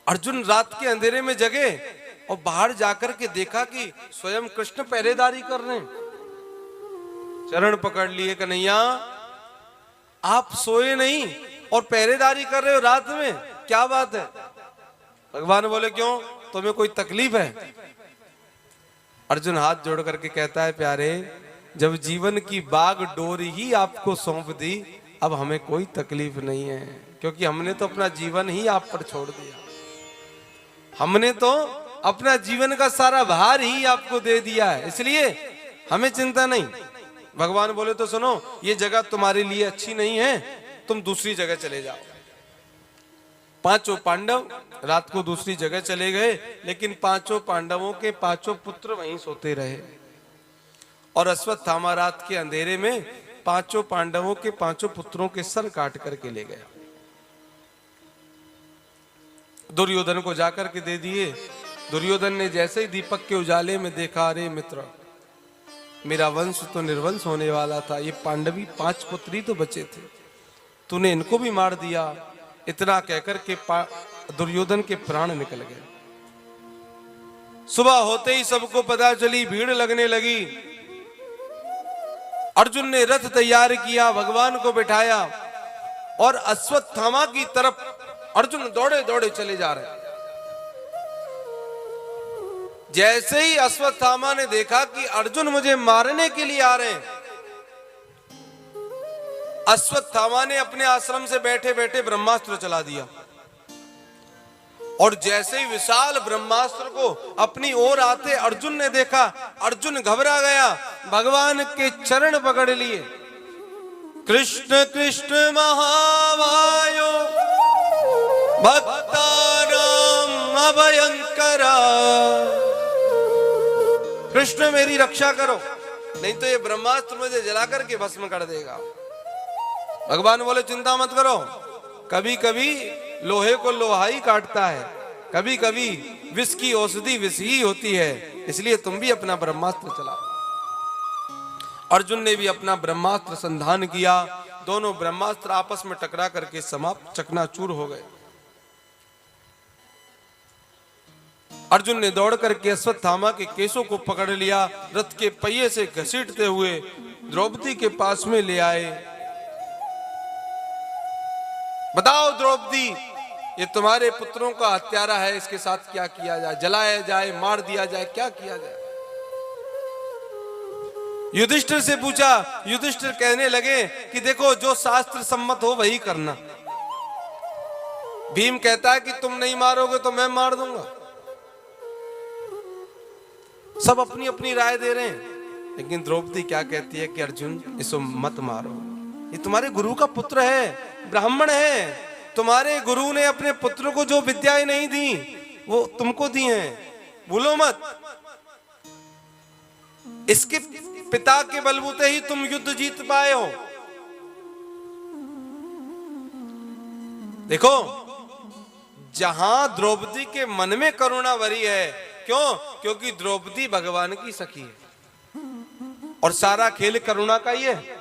अर्जुन रात के अंधेरे में जगे और बाहर जाकर के देखा कि स्वयं कृष्ण पहरेदारी कर रहे हैं। चरण पकड़ लिए, कन्हैया आप सोए नहीं और पहरेदारी कर रहे हो रात में, क्या बात है? भगवान बोले क्यों, तुम्हें कोई तकलीफ है? अर्जुन हाथ जोड़ करके कहता है, प्यारे जब जीवन की बाग डोरी ही आपको सौंप दी, अब हमें कोई तकलीफ नहीं है, क्योंकि हमने तो अपना जीवन ही आप पर छोड़ दिया। हमने तो अपना जीवन का सारा भार ही आपको दे दिया है, इसलिए हमें चिंता नहीं। भगवान बोले तो सुनो, ये जगह तुम्हारे लिए अच्छी नहीं है, तुम दूसरी जगह चले जाओ। पांचों पांडव रात को दूसरी जगह चले गए, लेकिन पांचों पांडवों के पांचों पुत्र वहीं सोते रहे। और अश्वत्थामा रात के अंधेरे में पांचों पांडवों के पांचों पुत्रों के सर काट करके ले गया। दुर्योधन को जाकर के दे दिए। दुर्योधन ने जैसे ही दीपक के उजाले में देखा, अरे मित्र, मेरा वंश तो निर्वंश होने वाला था, ये पांडवी 5 पुत्र ही तो बचे थे, तूने इनको भी मार दिया। इतना कहकर के दुर्योधन के प्राण निकल गए। सुबह होते ही सबको पता चली, भीड़ लगने लगी। अर्जुन ने रथ तैयार किया, भगवान को बिठाया और अश्वत्थामा की तरफ अर्जुन दौड़े दौड़े चले जा रहे। जैसे ही अश्वत्थामा ने देखा कि अर्जुन मुझे मारने के लिए आ रहे हैं, अश्वत्थामा ने अपने आश्रम से बैठे बैठे ब्रह्मास्त्र चला दिया। और जैसे ही विशाल ब्रह्मास्त्र को अपनी ओर आते अर्जुन ने देखा, अर्जुन घबरा गया, भगवान के चरण पकड़ लिए। कृष्ण कृष्ण महावायो भक्तानां अभयंकरा, कृष्ण मेरी रक्षा करो, नहीं तो ये ब्रह्मास्त्र मुझे जला करके भस्म कर देगा। भगवान बोले चिंता मत करो, कभी कभी लोहे को लोहा ही काटता है, कभी कभी विष की औषधि विष ही होती है, इसलिए तुम भी अपना ब्रह्मास्त्र चलाओ। अर्जुन ने भी अपना ब्रह्मास्त्र संधान किया। दोनों ब्रह्मास्त्र आपस में टकरा करके समाप्त, चकनाचूर हो गए। अर्जुन ने दौड़ करके अश्वत्थामा के केसों को पकड़ लिया, रथ के पहिए से घसीटते हुए द्रौपदी के पास में ले आए। बताओ द्रौपदी, ये तुम्हारे पुत्रों का हत्यारा है, इसके साथ क्या किया जाए? जलाया जाए, मार दिया जाए, क्या किया जाए? युधिष्ठिर से पूछा। युधिष्ठिर कहने लगे कि देखो, जो शास्त्र सम्मत हो वही करना। भीम कहता है कि तुम नहीं मारोगे तो मैं मार दूंगा। सब अपनी अपनी राय दे रहे हैं, लेकिन द्रौपदी क्या कहती है कि अर्जुन इसको मत मारो, ये तुम्हारे गुरु का पुत्र है, ब्राह्मण है, तुम्हारे गुरु ने अपने पुत्र को जो विद्याएं नहीं दी वो तुमको दी हैं, भूलो मत। इसके पिता के बलबूते ही तुम युद्ध जीत पाए हो। देखो, जहां द्रौपदी के मन में करुणा भरी है, क्यों? क्योंकि द्रौपदी भगवान की सखी है और सारा खेल करुणा का ही है।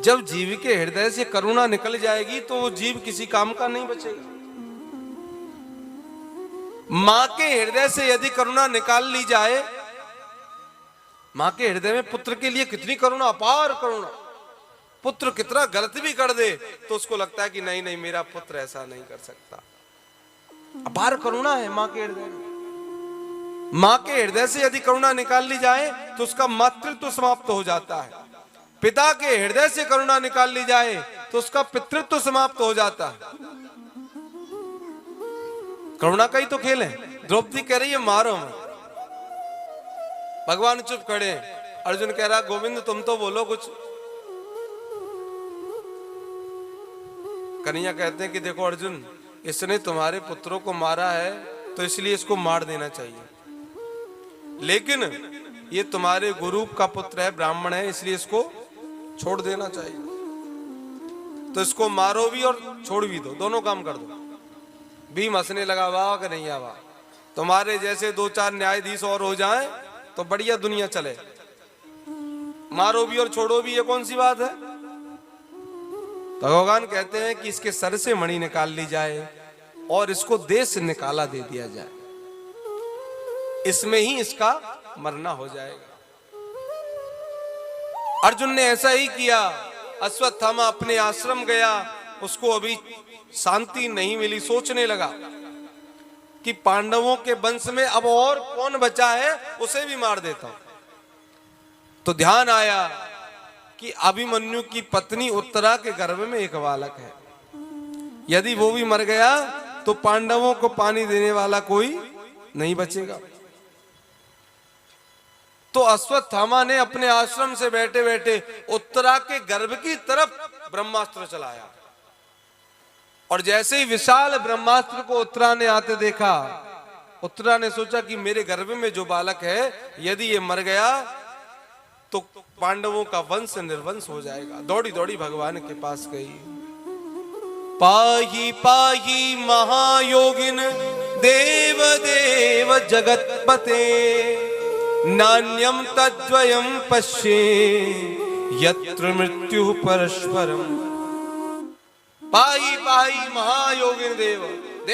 जब जीव के हृदय से करुणा निकल जाएगी तो वो जीव किसी काम का नहीं बचेगा। मां के हृदय से यदि करुणा निकाल ली जाए, मां के हृदय में पुत्र के लिए कितनी करुणा, अपार करुणा। पुत्र कितना गलत भी कर दे तो उसको लगता है कि नहीं नहीं, मेरा पुत्र ऐसा नहीं कर सकता। अपार करुणा है मां के हृदय में। मां के हृदय से यदि करुणा निकाल ली जाए तो उसका मातृत्व समाप्त हो जाता है। पिता के हृदय से करुणा निकाल ली जाए तो उसका पितृत्व समाप्त हो जाता है। करुणा का ही तो खेल है। द्रौपदी कह रही है मारो मत, भगवान चुप खड़े। अर्जुन कह रहा गोविंद तुम तो बोलो कुछ। कन्हैया कहते हैं कि देखो अर्जुन, इसने तुम्हारे पुत्रों को मारा है तो इसलिए इसको मार देना चाहिए, लेकिन ये तुम्हारे गुरु का पुत्र है, ब्राह्मण है, इसलिए इसको छोड़ देना चाहिए। तो इसको मारो भी और छोड़ भी दो, दोनों काम कर दो। भीम हंसने लगा, वाह कन्हैया वाह, तुम्हारे जैसे 2-4 न्यायाधीश और हो जाएं तो बढ़िया दुनिया चले। मारो भी और छोड़ो भी, ये कौन सी बात है? तो भगवान कहते हैं कि इसके सर से मणि निकाल ली जाए और इसको देश से निकाला दे दिया जाए, इसमें ही इसका मरना हो जाएगा। अर्जुन ने ऐसा ही किया। अश्वत्थामा अपने आश्रम गया, उसको अभी शांति नहीं मिली, सोचने लगा कि पांडवों के वंश में अब और कौन बचा है, उसे भी मार देता हूं। तो ध्यान आया कि अभिमन्यु की पत्नी उत्तरा के गर्भ में एक बालक है, यदि वो भी मर गया तो पांडवों को पानी देने वाला कोई नहीं बचेगा। तो अश्वत्थामा ने अपने आश्रम से बैठे बैठे उत्तरा के गर्भ की तरफ ब्रह्मास्त्र चलाया, और जैसे ही विशाल ब्रह्मास्त्र को उत्तरा ने आते देखा, उत्तरा ने सोचा कि मेरे गर्भ में जो बालक है यदि ये मर गया तो पांडवों का वंश निर्वंश हो जाएगा। दौड़ी दौड़ी भगवान के पास गई। पाही पाही महायोगिन देव देव जगतपते, नान्यम तद्वयम पश्ये यत्र मृत्यु परस्परम। पाही पाही महायोगिन देव